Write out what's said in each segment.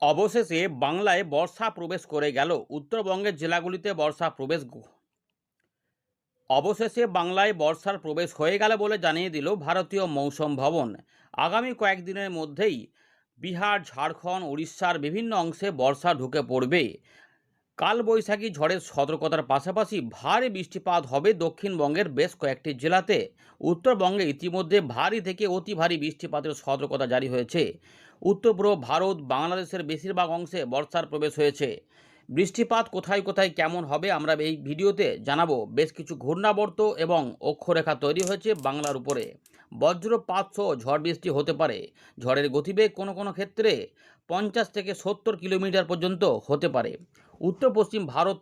অবশেষে বাংলায় বর্ষা প্রবেশ করে গেল। উত্তরবঙ্গের জেলাগুলিতে বর্ষা প্রবেশ অবশেষে বাংলায় বর্ষার প্রবেশ হয়ে গেল বলে জানিয়ে দিল ভারতীয় মৌসুম ভবন। আগামী কয়েকদিনের মধ্যেই বিহার, ঝাড়খণ্ড, উড়িষ্যার বিভিন্ন অংশে বর্ষা ঢুকে পড়বে। কালবৈশাখী ঝড়ের সতর্কতার পাশাপাশি ভারী বৃষ্টিপাত হবে দক্ষিণবঙ্গের বেশ কয়েকটি জেলাতে। উত্তরবঙ্গে ইতিমধ্যে ভারী থেকে অতি ভারী বৃষ্টিপাতের সতর্কতা জারি হয়েছে। উত্তর পূর্ব ভারত, বাংলাদেশের বেশিরভাগ অংশে বর্ষার প্রবেশ হয়েছে। বৃষ্টিপাত কোথায় কোথায় কেমন হবে আমরা এই ভিডিওতে জানাবো। বেশ কিছু ঘূর্ণাবর্ত এবং অক্ষরেখা তৈরি হয়েছে বাংলার উপরে। বজ্রপাত সহ ঝড় বৃষ্টি হতে পারে। ঝড়ের গতিবেগ কোনো কোনো ক্ষেত্রে 50 থেকে 70 কিলোমিটার পর্যন্ত হতে পারে। উত্তর পশ্চিম ভারত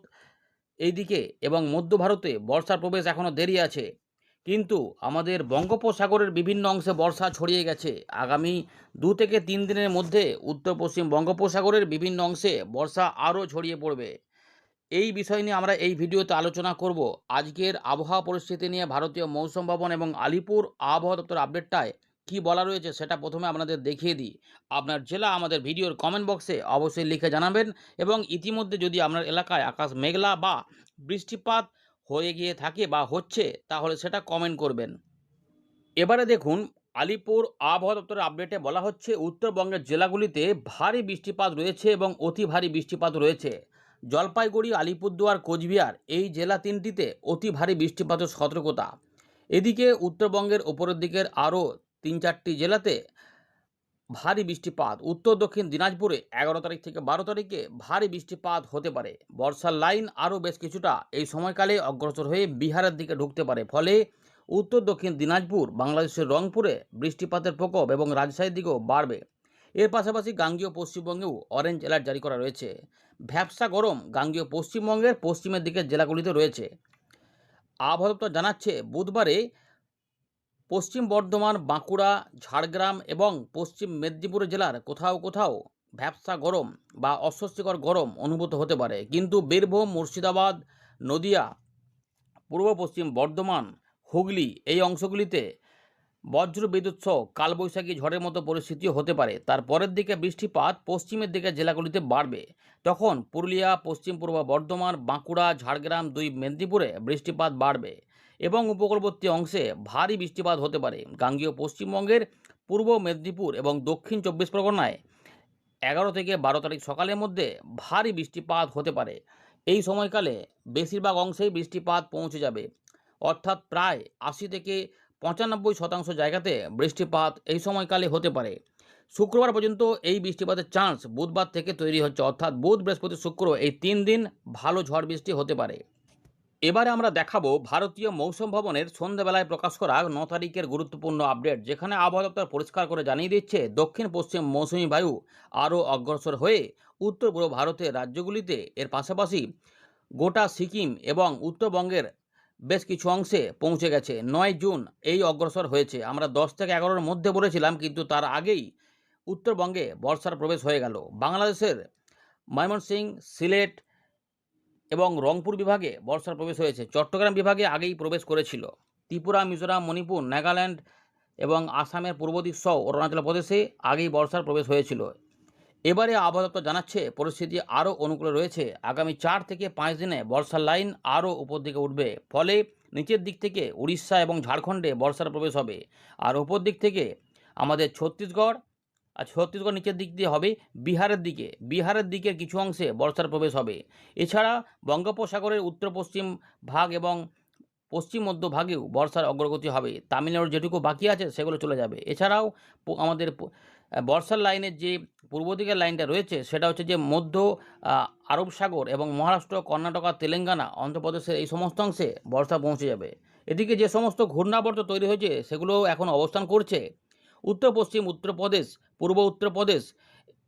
এইদিকে এবং মধ্য ভারতে বর্ষার প্রবেশ এখনও দেরি আছে, কিন্তু আমাদের বঙ্গোপসাগরের বিভিন্ন অংশে বর্ষা ছড়িয়ে গেছে। আগামী 2 থেকে 3 দিনের মধ্যে উত্তর পশ্চিম বঙ্গোপসাগরের বিভিন্ন অংশে বর্ষা আরও ছড়িয়ে পড়বে। এই বিষয় নিয়ে আমরা এই ভিডিওতে আলোচনা করব। আজকের আবহাওয়া পরিস্থিতি নিয়ে ভারতীয় মৌসুম ভবন এবং আলিপুর আবহাওয়া দপ্তর আপডেটটায় কি বলা রয়েছে সেটা প্রথমে আপনাদের দেখিয়ে দিই। আপনার জেলা আমাদের ভিডিওর কমেন্ট বক্সে অবশ্যই লিখে জানাবেন, এবং ইতিমধ্যে যদি আপনার এলাকায় আকাশ মেঘলা বা বৃষ্টিপাত হয়ে গিয়ে থাকে বা হচ্ছে, তাহলে সেটা কমেন্ট করবেন। এবারে দেখুন, আলিপুর আবহাওয়া দপ্তরের আপডেটে বলা হচ্ছে উত্তরবঙ্গের জেলাগুলিতে ভারী বৃষ্টিপাত রয়েছে এবং অতি ভারী বৃষ্টিপাত রয়েছে। জলপাইগুড়ি, আলিপুরদুয়ার, কোচবিহার এই জেলা তিনটিতে অতি ভারী বৃষ্টিপাতের সতর্কতা। এদিকে উত্তরবঙ্গের ওপরের দিকের আরও 3-4টি জেলাতে ভারী বৃষ্টিপাত। উত্তর দক্ষিণ দিনাজপুরে 11 তারিখ থেকে 12 তারিখে ভারী বৃষ্টিপাত হতে পারে। বর্ষার লাইন আরও বেশ কিছুটা এই সময়কালে অগ্রসর হয়ে বিহারের দিকে ঢুকতে পারে। ফলে উত্তর দক্ষিণ দিনাজপুর, বাংলাদেশের রংপুরে বৃষ্টিপাতের প্রকোপ এবং রাজশাহীর দিকেও বাড়বে। এর পাশাপাশি গাঙ্গেয় পশ্চিমবঙ্গেও অরেঞ্জ অ্যালার্ট জারি করা রয়েছে। ভ্যাপসা গরম গাঙ্গেয় পশ্চিমবঙ্গের পশ্চিমের দিকের জেলাগুলিতে রয়েছে। আবহাওয়া দপ্তর জানাচ্ছে বুধবারে পশ্চিম বর্ধমান, বাঁকুড়া, ঝাড়গ্রাম এবং পশ্চিম মেদিনীপুর জেলার কোথাও কোথাও ভ্যাপসা গরম বা অস্বস্তিকর গরম অনুভূত হতে পারে, কিন্তু বীরভূম, মুর্শিদাবাদ, নদিয়া, পূর্ব পশ্চিম বর্ধমান, হুগলি এই অংশগুলিতে বজ্র বিদ্যুৎ সহ কালবৈশাখী ঝড়ের মতো পরিস্থিতিও হতে পারে। তার পরের দিকে বৃষ্টিপাত পশ্চিমের দিকে জেলাগুলিতে বাড়বে। তখন পুরুলিয়া, পশ্চিম পূর্ব বর্ধমান, বাঁকুড়া, ঝাড়গ্রাম, 2 মেদিনীপুরে বৃষ্টিপাত বাড়বে এবং উপকূলবর্তী অংশে ভারী বৃষ্টিপাত হতে পারে। গাঙ্গেয় পশ্চিমবঙ্গের পূর্ব মেদিনীপুর এবং দক্ষিণ 24 পরগনায় 11 থেকে 12 তারিখ সকালের মধ্যে ভারী বৃষ্টিপাত হতে পারে। এই সময়কালে বেশিরভাগ অংশেই বৃষ্টিপাত পৌঁছে যাবে, অর্থাৎ প্রায় 80 থেকে 95% জায়গাতে বৃষ্টিপাত এই সময়কালে হতে পারে। শুক্রবার পর্যন্ত এই বৃষ্টিপাতের চান্স বুধবার থেকে তৈরি হচ্ছে, অর্থাৎ বুধ, বৃহস্পতি, শুক্র এই 3 দিন ভালো ঝড় বৃষ্টি হতে পারে। এবারে আমরা দেখাবো ভারতীয় মৌসুম ভবনের সন্ধ্যাবেলায় প্রকাশ করা 9 তারিখের গুরুত্বপূর্ণ আপডেট, যেখানে আবহাওয়া দপ্তর পরিষ্কার করে জানিয়ে দিচ্ছে দক্ষিণ পশ্চিম মৌসুমী বায়ু আরও অগ্রসর হয়ে উত্তর পূর্ব ভারতের রাজ্যগুলিতে, এর পাশাপাশি গোটা সিকিম এবং উত্তরবঙ্গের বেশ কিছু অংশে পৌঁছে গেছে। 9 জুন এই অগ্রসর হয়েছে। আমরা 10 থেকে 11-র মধ্যে বলেছিলাম, কিন্তু তার আগেই উত্তরবঙ্গে বর্ষার প্রবেশ হয়ে গেল। বাংলাদেশের ময়মনসিংহ, সিলেট এবং রংপুর বিভাগে বর্ষার প্রবেশ হয়েছে। চট্টগ্রাম বিভাগে আগেই প্রবেশ করেছিল। ত্রিপুরা, মিজোরাম, মণিপুর, নাগাল্যান্ড এবং আসামের পূর্ব দিক সহ অরুণাচল প্রদেশে আগেই বর্ষার প্রবেশ হয়েছিল। এবারে আবহাওয়া দপ্তর জানাচ্ছে পরিস্থিতি আরও অনুকূলে রয়েছে। আগামী 4 থেকে 5 দিনে বর্ষার লাইন আরও উপর দিকে উঠবে। ফলে নিচের দিক থেকে উড়িষ্যা এবং ঝাড়খণ্ডে বর্ষার প্রবেশ হবে, আর উপর দিক থেকে আমাদের ছত্তিশগড় নিচের দিক দিয়ে হবে বিহারের দিকের কিছু অংশে বর্ষার প্রবেশ হবে। এছাড়া বঙ্গোপসাগরের উত্তর পশ্চিম ভাগ এবং পশ্চিম মধ্য ভাগেও বর্ষার অগ্রগতি হবে। তামিলনাড়ুর যেটুকু বাকি আছে সেগুলো চলে যাবে। এছাড়াও আমাদের বর্ষার লাইনের যে পূর্ব দিকের লাইনটা রয়েছে সেটা হচ্ছে যে মধ্য আরব সাগর এবং মহারাষ্ট্র, কর্ণাটক, তেলেঙ্গানা, অন্ধ্রপ্রদেশের এই সমস্ত অংশে বর্ষা পৌঁছে যাবে। এদিকে যে সমস্ত ঘূর্ণাবর্ত তৈরি হয়েছে সেগুলো এখন অবস্থান করছে উত্তর পশ্চিম উত্তরপ্রদেশ, পূর্ব উত্তরপ্রদেশ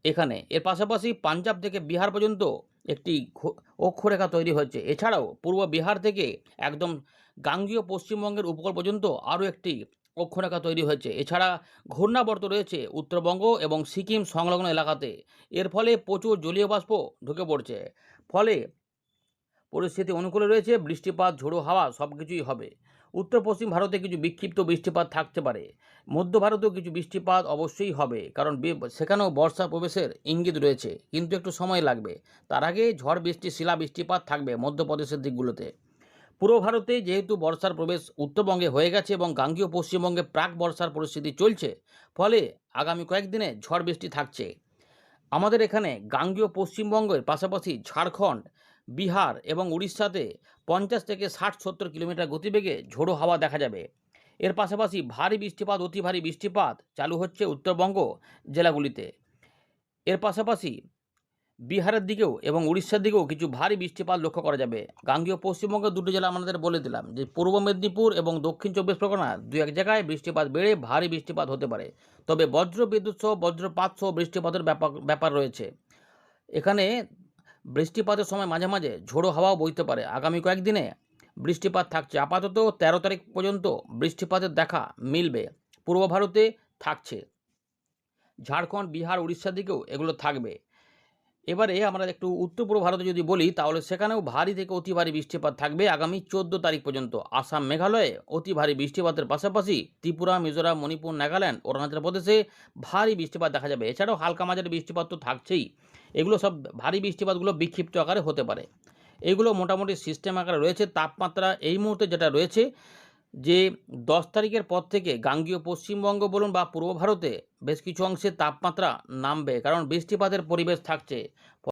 এখানে। এর পাশাপাশি পাঞ্জাব থেকে বিহার পর্যন্ত একটি অক্ষরেখা তৈরি হয়েছে। এছাড়াও পূর্ব বিহার থেকে একদম গাঙ্গীয় পশ্চিমবঙ্গের উপকূল পর্যন্ত আরও একটি অক্ষরেখা তৈরি হয়েছে। এছাড়া ঘূর্ণাবর্ত রয়েছে উত্তরবঙ্গ এবং সিকিম সংলগ্ন এলাকাতে। এর ফলে প্রচুর জলীয় বাষ্প ঢুকে পড়ছে। ফলে পরিস্থিতি অনুকূলে রয়েছে, বৃষ্টিপাত, ঝোড়ো হাওয়া সব কিছুই হবে। উত্তর পশ্চিম ভারতে কিছু বিক্ষিপ্ত বৃষ্টিপাত থাকতে পারে। মধ্য ভারতেও কিছু বৃষ্টিপাত অবশ্যই হবে, কারণ সেখানেও বর্ষা প্রবেশের ইঙ্গিত রয়েছে, কিন্তু একটু সময় লাগবে। তার আগে ঝড় বৃষ্টি, শিলা বৃষ্টিপাত থাকবে মধ্যপ্রদেশের দিকগুলোতে। পূর্ব ভারতে যেহেতু বর্ষার প্রবেশ উত্তরবঙ্গে হয়ে গেছে এবং গাঙ্গেয় পশ্চিমবঙ্গে প্রাক বর্ষার পরিস্থিতি চলছে, ফলে আগামী কয়েকদিনে ঝড় বৃষ্টি থাকছে। আমাদের এখানে গাঙ্গেয় পশ্চিমবঙ্গের পাশাপাশি ঝাড়খণ্ড, বিহার এবং উড়িষ্যাতে 50 থেকে 60-70 কিলোমিটার গতিবেগে ঝোড়ো হাওয়া দেখা যাবে। এর পাশাপাশি ভারী বৃষ্টিপাত, অতি ভারী বৃষ্টিপাত চালু হচ্ছে উত্তরবঙ্গ জেলাগুলিতে। এর পাশাপাশি বিহারের দিকেও এবং উড়িষ্যার দিকেও কিছু ভারী বৃষ্টিপাত লক্ষ্য করা যাবে। গাঙ্গেয় পশ্চিমবঙ্গের দুটো জেলা আমাদের বলে দিলাম, যে পূর্ব মেদিনীপুর এবং দক্ষিণ 24 পরগনা দু এক জায়গায় বৃষ্টিপাত বেড়ে ভারী বৃষ্টিপাত হতে পারে। তবে বজ্র বিদ্যুৎ সহ বজ্রপাত সহ বৃষ্টিপাতের ব্যাপার রয়েছে। এখানে বৃষ্টিপাতের সময় মাঝে মাঝে ঝোড়ো হাওয়াও বইতে পারে। আগামী কয়েকদিনে বৃষ্টিপাত থাকছে। আপাতত 13 তারিখ পর্যন্ত বৃষ্টিপাতের দেখা মিলবে। পূর্ব ভারতে থাকছে, ঝাড়খণ্ড, বিহার, উড়িষ্যার দিকেও এগুলো থাকবে। এবারে আমরা একটু উত্তর পূর্ব ভারতে যদি বলি, তাহলে সেখানেও ভারী থেকে অতি ভারী বৃষ্টিপাত থাকবে আগামী 14 তারিখ পর্যন্ত। আসাম, মেঘালয়ে অতি ভারী বৃষ্টিপাতের পাশাপাশি ত্রিপুরা, মিজোরাম, মণিপুর, নাগাল্যান্ড, অরুণাচল প্রদেশে ভারী বৃষ্টিপাত দেখা যাবে। এছাড়াও হালকা মাঝারি বৃষ্টিপাত তো থাকছেই। এগুলো সব ভারী বৃষ্টিপাতগুলো বিক্ষিপ্ত আকারে হতে পারে। এগুলো মোটামুটি সিস্টেম আকারে রয়েছে। তাপমাত্রা এই মুহূর্তে যেটা রয়েছে, যে 10 তারিখের পর থেকে গাঙ্গেয় পশ্চিমবঙ্গ বলুন বা পূর্ব ভারতে বেশ কিছু অংশে তাপমাত্রা নামবে, কারণ বৃষ্টিপাতের পরিবেশ থাকছে।